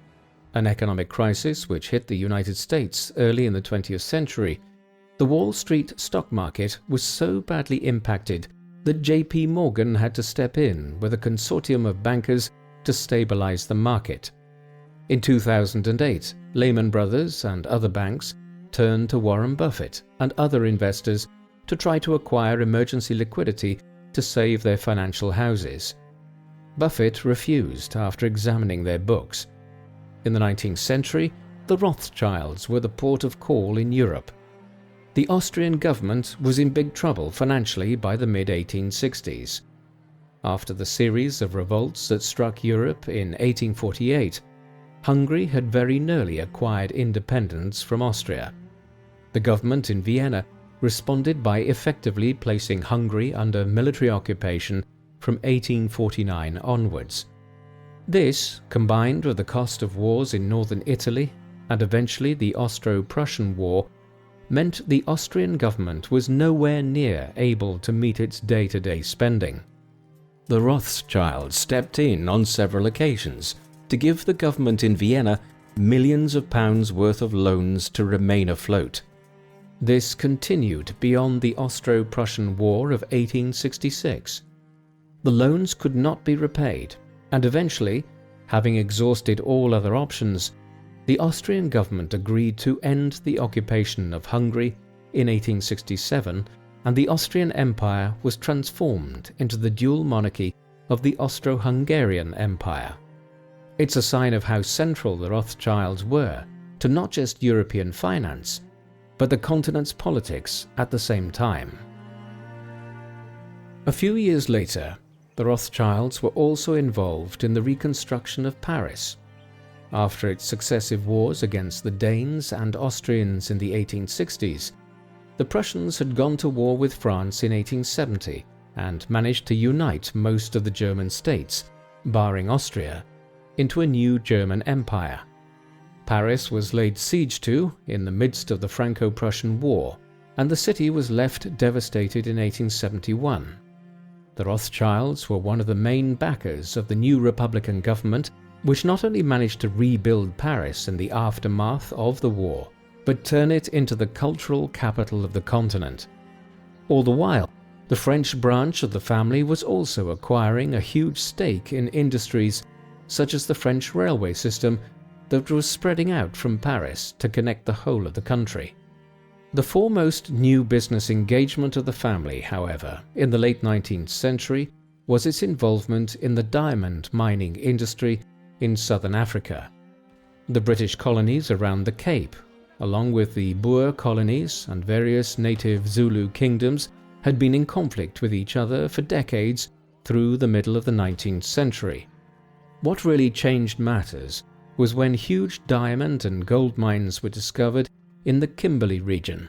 [SPEAKER 1] an economic crisis which hit the United States early in the 20th century, the Wall Street stock market was so badly impacted that J.P. Morgan had to step in with a consortium of bankers to stabilize the market. In 2008, Lehman Brothers and other banks turned to Warren Buffett and other investors to try to acquire emergency liquidity to save their financial houses. Buffett refused after examining their books. In the 19th century, the Rothschilds were the port of call in Europe. The Austrian government was in big trouble financially by the mid-1860s. After the series of revolts that struck Europe in 1848, Hungary had very nearly acquired independence from Austria. The government in Vienna responded by effectively placing Hungary under military occupation from 1849 onwards. This, combined with the cost of wars in northern Italy and eventually the Austro-Prussian War, meant the Austrian government was nowhere near able to meet its day-to-day spending. The Rothschilds stepped in on several occasions to give the government in Vienna millions of pounds worth of loans to remain afloat. This continued beyond the Austro-Prussian War of 1866. The loans could not be repaid, and eventually, having exhausted all other options, the Austrian government agreed to end the occupation of Hungary in 1867, and the Austrian Empire was transformed into the dual monarchy of the Austro-Hungarian Empire. It's a sign of how central the Rothschilds were to not just European finance, but the continent's politics at the same time. A few years later, the Rothschilds were also involved in the reconstruction of Paris. After its successive wars against the Danes and Austrians in the 1860s, the Prussians had gone to war with France in 1870 and managed to unite most of the German states, barring Austria, into a new German empire. Paris was laid siege to in the midst of the Franco-Prussian War, and the city was left devastated in 1871. The Rothschilds were one of the main backers of the new Republican government, which not only managed to rebuild Paris in the aftermath of the war, but turn it into the cultural capital of the continent. All the while, the French branch of the family was also acquiring a huge stake in industries such as the French railway system that was spreading out from Paris to connect the whole of the country. The foremost new business engagement of the family, however, in the late 19th century was its involvement in the diamond mining industry in southern Africa. The British colonies around the Cape, along with the Boer colonies and various native Zulu kingdoms, had been in conflict with each other for decades through the middle of the 19th century. What really changed matters was when huge diamond and gold mines were discovered in the Kimberley region.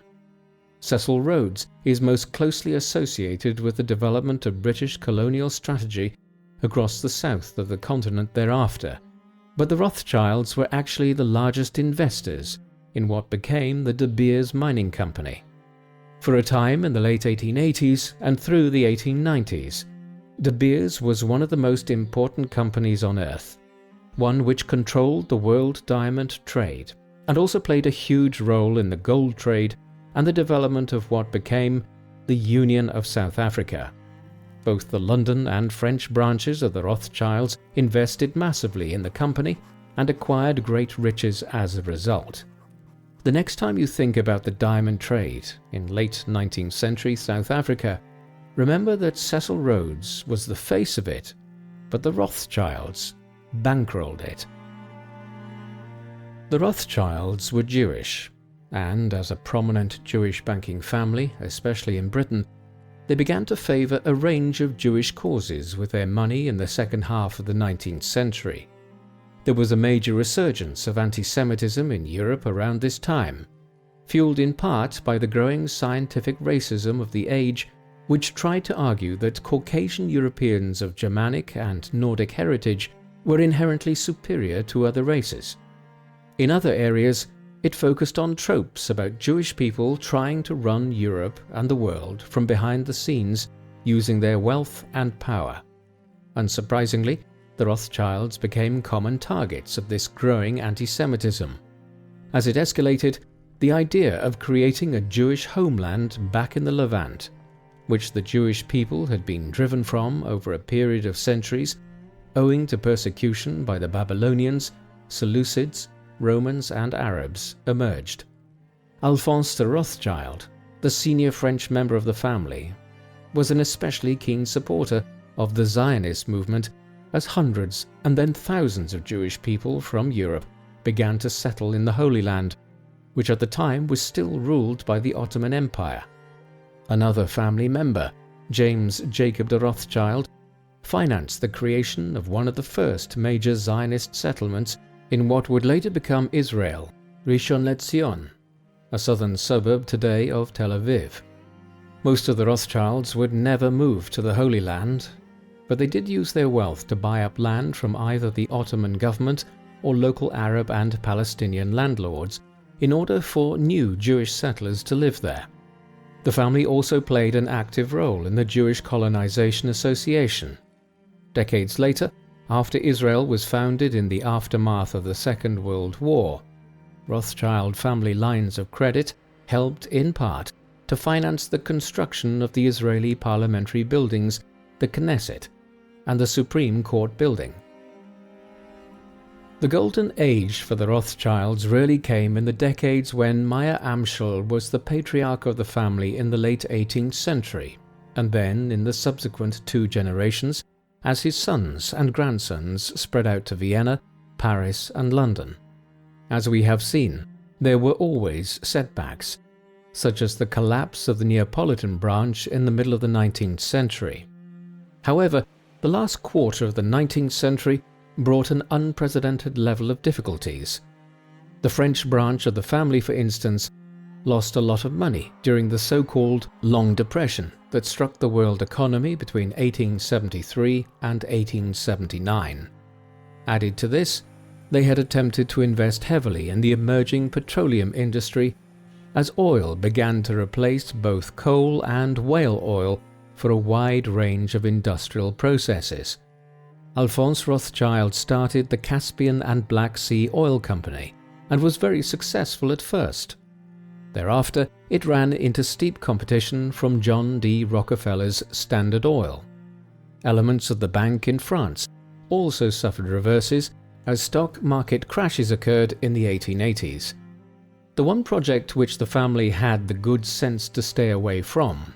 [SPEAKER 1] Cecil Rhodes is most closely associated with the development of British colonial strategy across the south of the continent thereafter, but the Rothschilds were actually the largest investors in what became the De Beers Mining Company. For a time in the late 1880s and through the 1890s, De Beers was one of the most important companies on earth, one which controlled the world diamond trade and also played a huge role in the gold trade and the development of what became the Union of South Africa. Both the London and French branches of the Rothschilds invested massively in the company and acquired great riches as a result. The next time you think about the diamond trade in late 19th century South Africa, remember that Cecil Rhodes was the face of it, but the Rothschilds bankrolled it. The Rothschilds were Jewish, and as a prominent Jewish banking family, especially in Britain, they began to favour a range of Jewish causes with their money in the second half of the 19th century. There was a major resurgence of anti-Semitism in Europe around this time, fueled in part by the growing scientific racism of the age, which tried to argue that Caucasian Europeans of Germanic and Nordic heritage were inherently superior to other races. In other areas, it focused on tropes about Jewish people trying to run Europe and the world from behind the scenes using their wealth and power. Unsurprisingly, the Rothschilds became common targets of this growing anti-Semitism. As it escalated, the idea of creating a Jewish homeland back in the Levant, which the Jewish people had been driven from over a period of centuries, owing to persecution by the Babylonians, Seleucids, Romans and Arabs, emerged. Alphonse de Rothschild, the senior French member of the family, was an especially keen supporter of the Zionist movement as hundreds and then thousands of Jewish people from Europe began to settle in the Holy Land, which at the time was still ruled by the Ottoman Empire. Another family member, James Jacob de Rothschild, financed the creation of one of the first major Zionist settlements in what would later become Israel, Rishon LeZion, a southern suburb today of Tel Aviv. Most of the Rothschilds would never move to the Holy Land, but they did use their wealth to buy up land from either the Ottoman government or local Arab and Palestinian landlords in order for new Jewish settlers to live there. The family also played an active role in the Jewish Colonization Association. Decades later, after Israel was founded in the aftermath of the Second World War, Rothschild family lines of credit helped in part to finance the construction of the Israeli parliamentary buildings, the Knesset, and the Supreme Court building. The golden age for the Rothschilds really came in the decades when Mayer Amschel was the patriarch of the family in the late 18th century, and then in the subsequent 2 generations as his sons and grandsons spread out to Vienna, Paris and London. As we have seen, there were always setbacks, such as the collapse of the Neapolitan branch in the middle of the 19th century. However, the last quarter of the 19th century brought an unprecedented level of difficulties. The French branch of the family, for instance, lost a lot of money during the so-called Long Depression that struck the world economy between 1873 and 1879. Added to this, they had attempted to invest heavily in the emerging petroleum industry as oil began to replace both coal and whale oil for a wide range of industrial processes. Alphonse Rothschild started the Caspian and Black Sea Oil Company and was very successful at first. Thereafter, it ran into steep competition from John D. Rockefeller's Standard Oil. Elements of the bank in France also suffered reverses as stock market crashes occurred in the 1880s. The one project which the family had the good sense to stay away from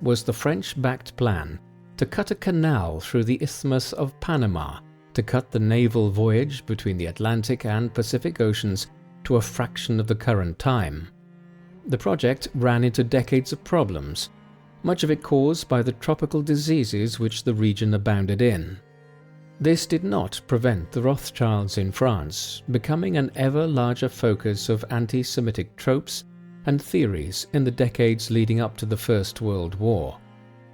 [SPEAKER 1] was the French-backed plan to cut a canal through the Isthmus of Panama to cut the naval voyage between the Atlantic and Pacific Oceans to a fraction of the current time. The project ran into decades of problems, much of it caused by the tropical diseases which the region abounded in. This did not prevent the Rothschilds in France becoming an ever larger focus of anti-Semitic tropes and theories in the decades leading up to the First World War,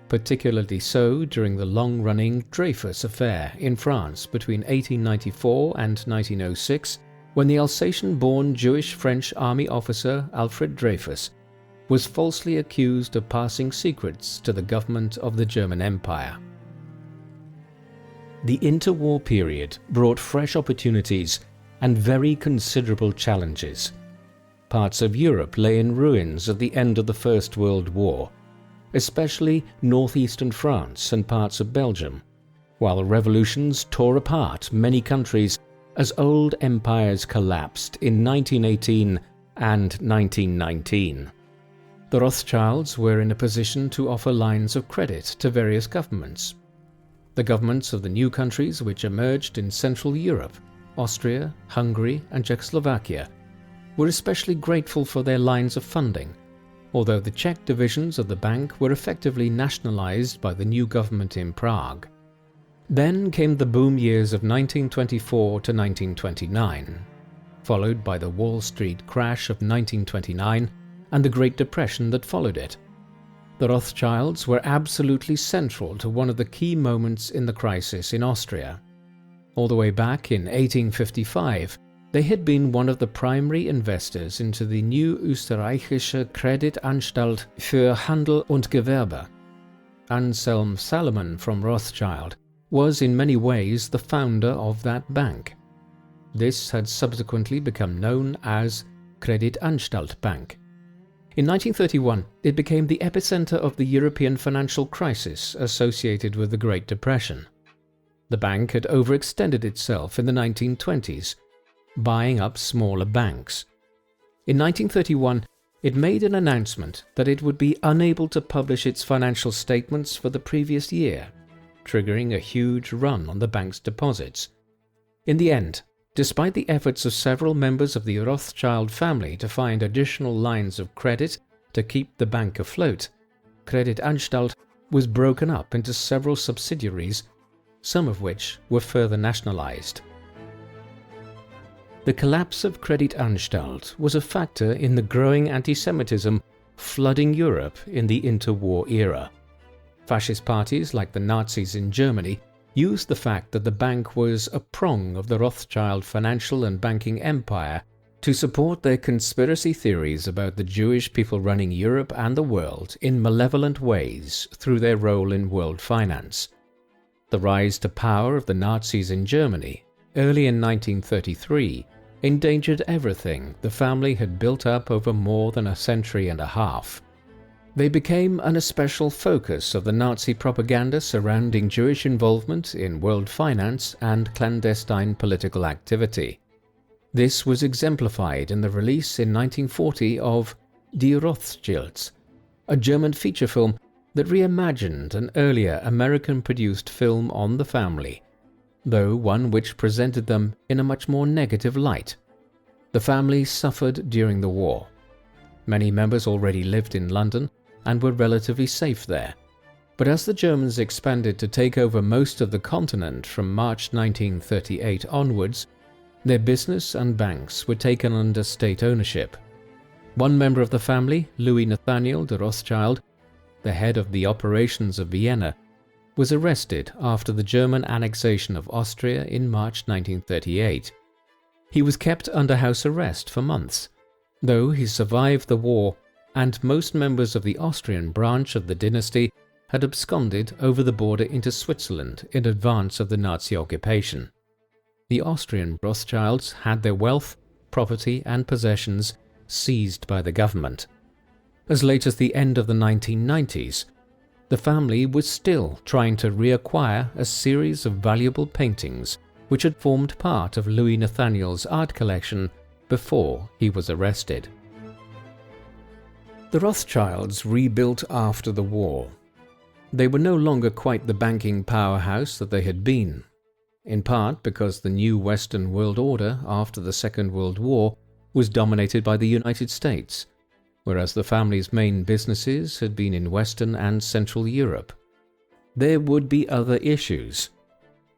[SPEAKER 1] particularly so during the long-running Dreyfus affair in France between 1894 and 1906, when the Alsatian-born Jewish French army officer Alfred Dreyfus was falsely accused of passing secrets to the government of the German Empire. The interwar period brought fresh opportunities and very considerable challenges. Parts of Europe lay in ruins at the end of the First World War, especially northeastern France and parts of Belgium, while revolutions tore apart many countries as old empires collapsed in 1918 and 1919. The Rothschilds were in a position to offer lines of credit to various governments. The governments of the new countries which emerged in Central Europe, Austria, Hungary, and Czechoslovakia, were especially grateful for their lines of funding, although the Czech divisions of the bank were effectively nationalized by the new government in Prague. Then came the boom years of 1924 to 1929, followed by the Wall Street crash of 1929 and the Great Depression that followed it. The Rothschilds were absolutely central to one of the key moments in the crisis in Austria. All the way back in 1855, they had been one of the primary investors into the new Österreichische Kreditanstalt für Handel und Gewerbe. Anselm Salomon from Rothschild was in many ways the founder of that bank. This had subsequently become known as Kreditanstalt Bank. In 1931, it became the epicenter of the European financial crisis associated with the Great Depression. The bank had overextended itself in the 1920s, buying up smaller banks. In 1931, it made an announcement that it would be unable to publish its financial statements for the previous year, triggering a huge run on the bank's deposits. In the end, despite the efforts of several members of the Rothschild family to find additional lines of credit to keep the bank afloat, Kreditanstalt was broken up into several subsidiaries, some of which were further nationalized. The collapse of Kreditanstalt was a factor in the growing anti-Semitism flooding Europe in the interwar era. Fascist parties like the Nazis in Germany used the fact that the bank was a prong of the Rothschild financial and banking empire to support their conspiracy theories about the Jewish people running Europe and the world in malevolent ways through their role in world finance. The rise to power of the Nazis in Germany, early in 1933, endangered everything the family had built up over more than a century and a half. They became an especial focus of the Nazi propaganda surrounding Jewish involvement in world finance and clandestine political activity. This was exemplified in the release in 1940 of Die Rothschilds, a German feature film that reimagined an earlier American-produced film on the family, though one which presented them in a much more negative light. The family suffered during the war. Many members already lived in London and were relatively safe there. But as the Germans expanded to take over most of the continent from March 1938 onwards, their business and banks were taken under state ownership. One member of the family, Louis Nathaniel de Rothschild, the head of the operations of Vienna, was arrested after the German annexation of Austria in March 1938. He was kept under house arrest for months, though he survived the war, and most members of the Austrian branch of the dynasty had absconded over the border into Switzerland in advance of the Nazi occupation. The Austrian Rothschilds had their wealth, property and possessions seized by the government. As late as the end of the 1990s, the family was still trying to reacquire a series of valuable paintings which had formed part of Louis Nathaniel's art collection before he was arrested. The Rothschilds rebuilt after the war. They were no longer quite the banking powerhouse that they had been, in part because the new Western world order after the Second World War was dominated by the United States, whereas the family's main businesses had been in Western and Central Europe. There would be other issues.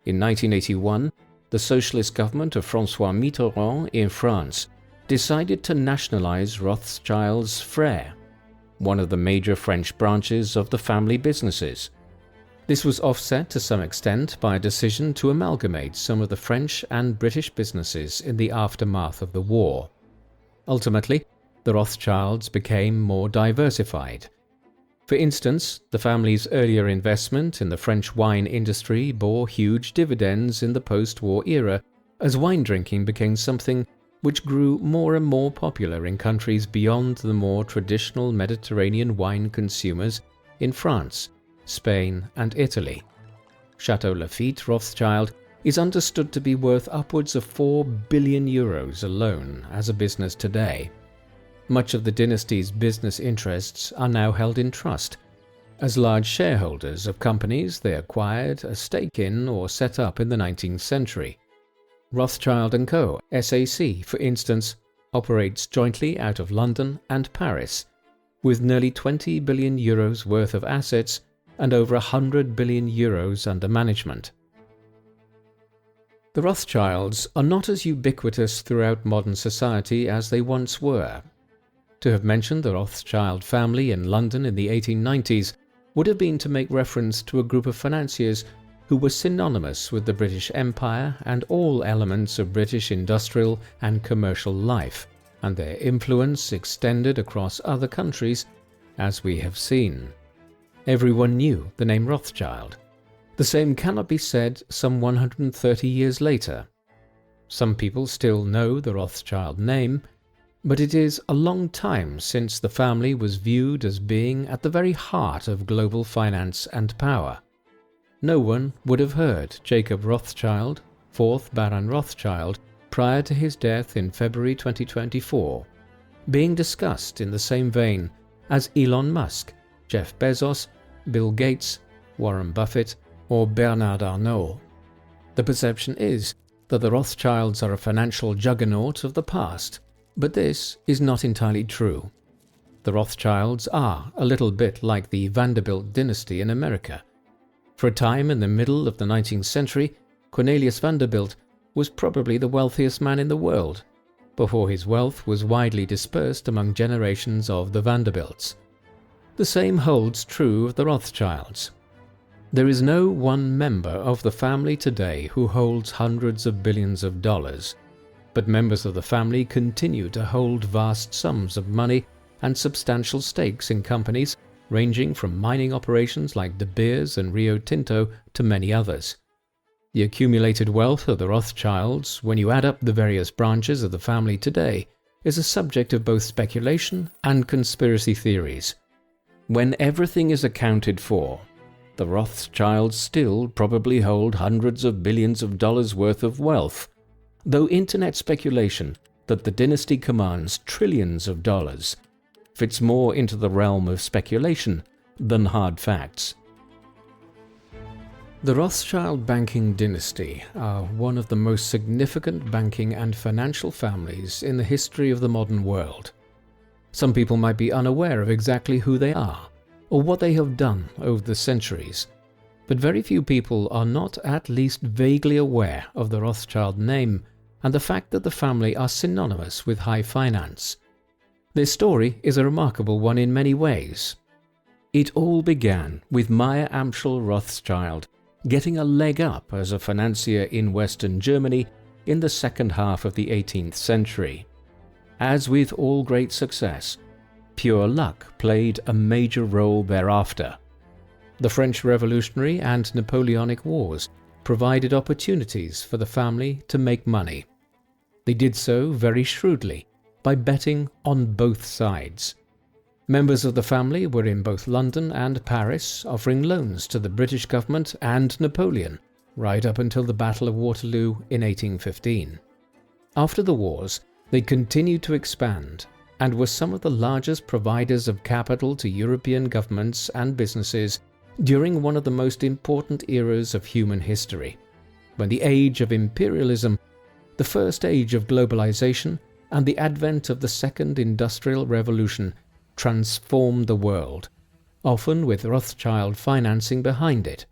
[SPEAKER 1] In 1981, the socialist government of François Mitterrand in France decided to nationalize Rothschild's Frères, one of the major French branches of the family businesses. This was offset to some extent by a decision to amalgamate some of the French and British businesses in the aftermath of the war. Ultimately, the Rothschilds became more diversified. For instance, the family's earlier investment in the French wine industry bore huge dividends in the post-war era as wine drinking became something which grew more and more popular in countries beyond the more traditional Mediterranean wine consumers in France, Spain and Italy. Chateau Lafite Rothschild is understood to be worth upwards of 4 billion euros alone as a business today. Much of the dynasty's business interests are now held in trust, as large shareholders of companies they acquired a stake in or set up in the 19th century. Rothschild Co, SAC, for instance, operates jointly out of London and Paris, with nearly 20 billion euros worth of assets and over 100 billion euros under management. The Rothschilds are not as ubiquitous throughout modern society as they once were. To have mentioned the Rothschild family in London in the 1890s would have been to make reference to a group of financiers who were synonymous with the British Empire and all elements of British industrial and commercial life, and their influence extended across other countries, as we have seen. Everyone knew the name Rothschild. The same cannot be said some 130 years later. Some people still know the Rothschild name, but it is a long time since the family was viewed as being at the very heart of global finance and power. No one would have heard Jacob Rothschild, 4th Baron Rothschild, prior to his death in February 2024, being discussed in the same vein as Elon Musk, Jeff Bezos, Bill Gates, Warren Buffett, or Bernard Arnault. The perception is that the Rothschilds are a financial juggernaut of the past, but this is not entirely true. The Rothschilds are a little bit like the Vanderbilt dynasty in America. For a time in the middle of the 19th century, Cornelius Vanderbilt was probably the wealthiest man in the world, before his wealth was widely dispersed among generations of the Vanderbilts. The same holds true of the Rothschilds. There is no one member of the family today who holds hundreds of billions of dollars, but members of the family continue to hold vast sums of money and substantial stakes in companies ranging from mining operations like De Beers and Rio Tinto to many others. The accumulated wealth of the Rothschilds, when you add up the various branches of the family today, is a subject of both speculation and conspiracy theories. When everything is accounted for, the Rothschilds still probably hold hundreds of billions of dollars worth of wealth, though internet speculation that the dynasty commands trillions of dollars fits more into the realm of speculation than hard facts. The Rothschild banking dynasty are one of the most significant banking and financial families in the history of the modern world. Some people might be unaware of exactly who they are or what they have done over the centuries, but very few people are not at least vaguely aware of the Rothschild name and the fact that the family are synonymous with high finance. Their story is a remarkable one in many ways. It all began with Mayer Amschel Rothschild getting a leg up as a financier in Western Germany in the second half of the 18th century. As with all great success, pure luck played a major role thereafter. The French Revolutionary and Napoleonic Wars provided opportunities for the family to make money. They did so very shrewdly by betting on both sides. Members of the family were in both London and Paris offering loans to the British government and Napoleon, right up until the Battle of Waterloo in 1815. After the wars, they continued to expand and were some of the largest providers of capital to European governments and businesses during one of the most important eras of human history, when the age of imperialism, the first age of globalization, and the advent of the Second Industrial Revolution transformed the world, often with Rothschild financing behind it.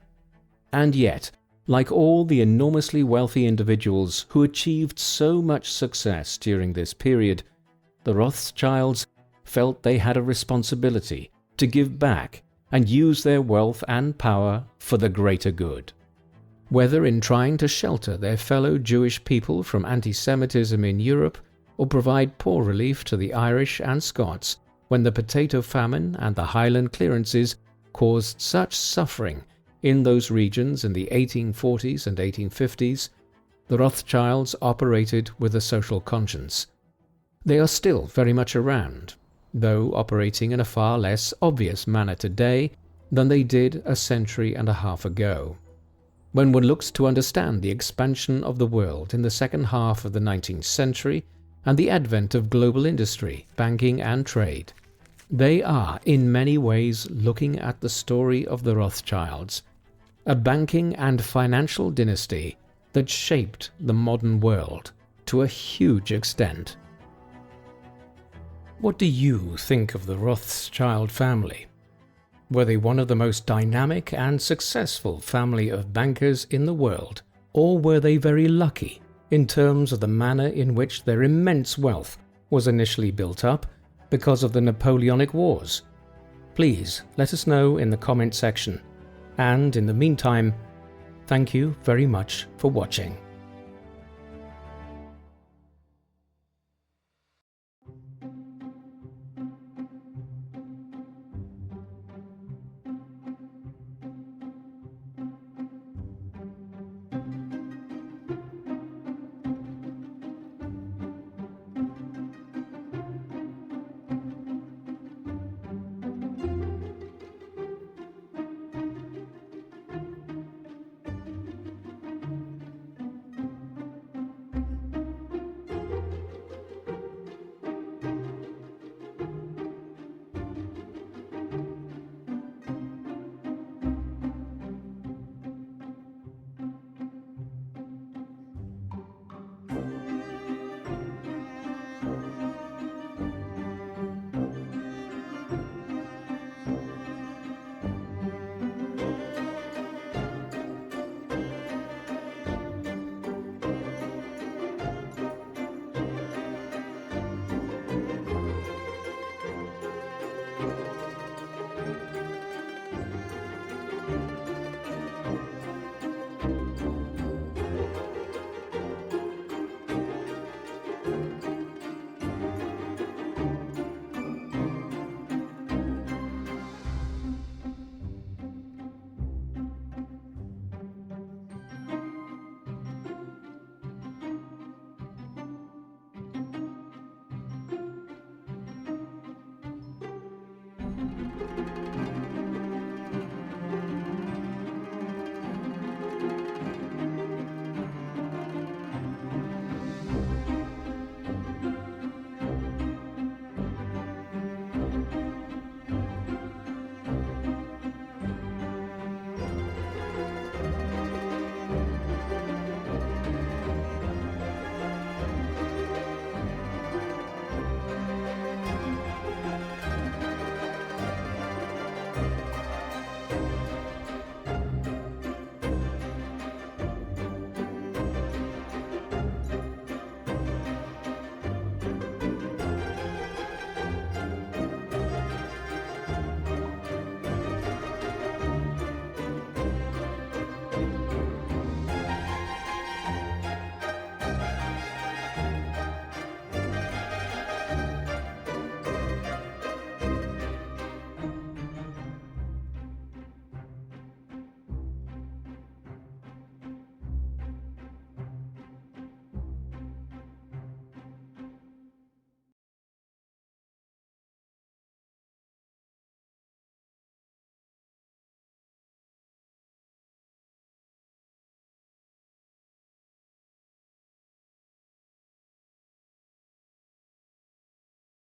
[SPEAKER 1] And yet, like all the enormously wealthy individuals who achieved so much success during this period, the Rothschilds felt they had a responsibility to give back and use their wealth and power for the greater good. Whether in trying to shelter their fellow Jewish people from anti-Semitism in Europe or provide poor relief to the Irish and Scots when the potato famine and the Highland clearances caused such suffering in those regions in the 1840s and 1850s, the Rothschilds operated with a social conscience. They are still very much around, though operating in a far less obvious manner today than they did a century and a half ago. When one looks to understand the expansion of the world in the second half of the 19th century and the advent of global industry, banking and trade, they are in many ways looking at the story of the Rothschilds, a banking and financial dynasty that shaped the modern world to a huge extent. What do you think of the Rothschild family? Were they one of the most dynamic and successful family of bankers in the world, or were they very lucky in terms of the manner in which their immense wealth was initially built up because of the Napoleonic Wars? Please let us know in the comment section. And in the meantime, thank you very much for watching.